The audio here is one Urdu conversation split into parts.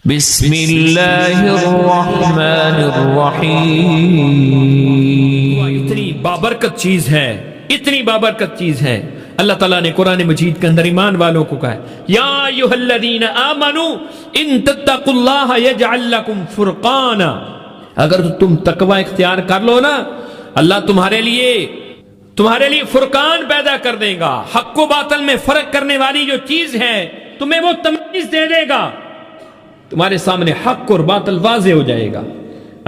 بسم اللہ الرحمن الرحیم. اتنی بابرکت چیز ہے، اتنی بابرکت چیز ہے. اللہ تعالیٰ نے قرآن مجید کے اندر ایمان والوں کو کہا ہے یا ایھا الذین آمنوا ان تتقوا اللہ یجعل لکم فرقانا. اگر تم تقوی اختیار کر لو نا، اللہ تمہارے لیے فرقان پیدا کر دے گا. حق و باطل میں فرق کرنے والی جو چیز ہے تمہیں وہ تمیز دے دے گا. تمہارے سامنے حق اور باطل واضح ہو جائے گا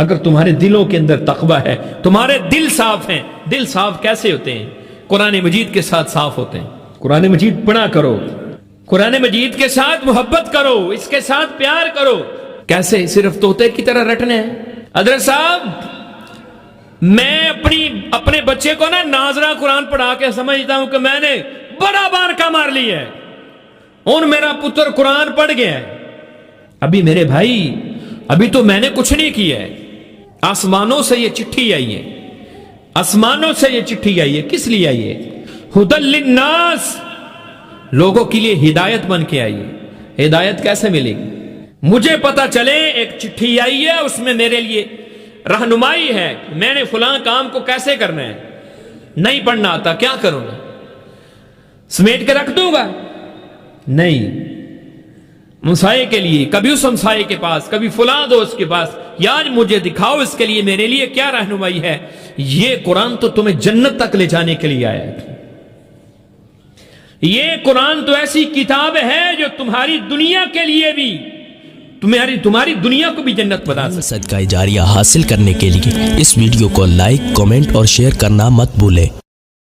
اگر تمہارے دلوں کے اندر تقوی ہے، تمہارے دل صاف ہیں. دل صاف کیسے ہوتے ہیں؟ قرآن مجید کے ساتھ صاف ہوتے ہیں. قرآن مجید پڑھا کرو، قرآن مجید کے ساتھ محبت کرو، اس کے ساتھ پیار کرو. کیسے؟ صرف طوطے کی طرح رٹنے ہیں. حضرت صاحب، میں اپنے بچے کو نا ناظرہ قرآن پڑھا کے سمجھتا ہوں کہ میں نے بڑا بارکا مار لیا ہے، اور میرا پتر قرآن پڑھ گیا ہے. ابھی میرے بھائی، ابھی تو میں نے کچھ نہیں کیا ہے. آسمانوں سے یہ چٹھی آئی ہے، آسمانوں سے یہ چٹھی آئی ہے. کس لیے آئی ہے؟ ھدی للناس، لوگوں کے لیے ہدایت بن کے آئی ہے. ہدایت کیسے ملے گی؟ مجھے پتا چلے ایک چٹھی آئی ہے، اس میں میرے لیے رہنمائی ہے، میں نے فلاں کام کو کیسے کرنا ہے. نہیں پڑھنا آتا، کیا کروں گا؟ سمیٹ کے رکھ دوں گا؟ نہیں. ہمسائے کے لیے، کبھی اس ہمسائے کے پاس، کبھی فلاں دوست کے پاس، یار مجھے دکھاؤ اس کے لیے میرے لیے کیا رہنمائی ہے. یہ قرآن تو تمہیں جنت تک لے جانے کے لیے آیا ہے. یہ قرآن تو ایسی کتاب ہے جو تمہاری دنیا کے لیے بھی، تمہاری دنیا کو بھی جنت بنا سکتی. صدقہ جاریہ حاصل کرنے کے لیے اس ویڈیو کو لائک، کمنٹ اور شیئر کرنا مت بھولیں.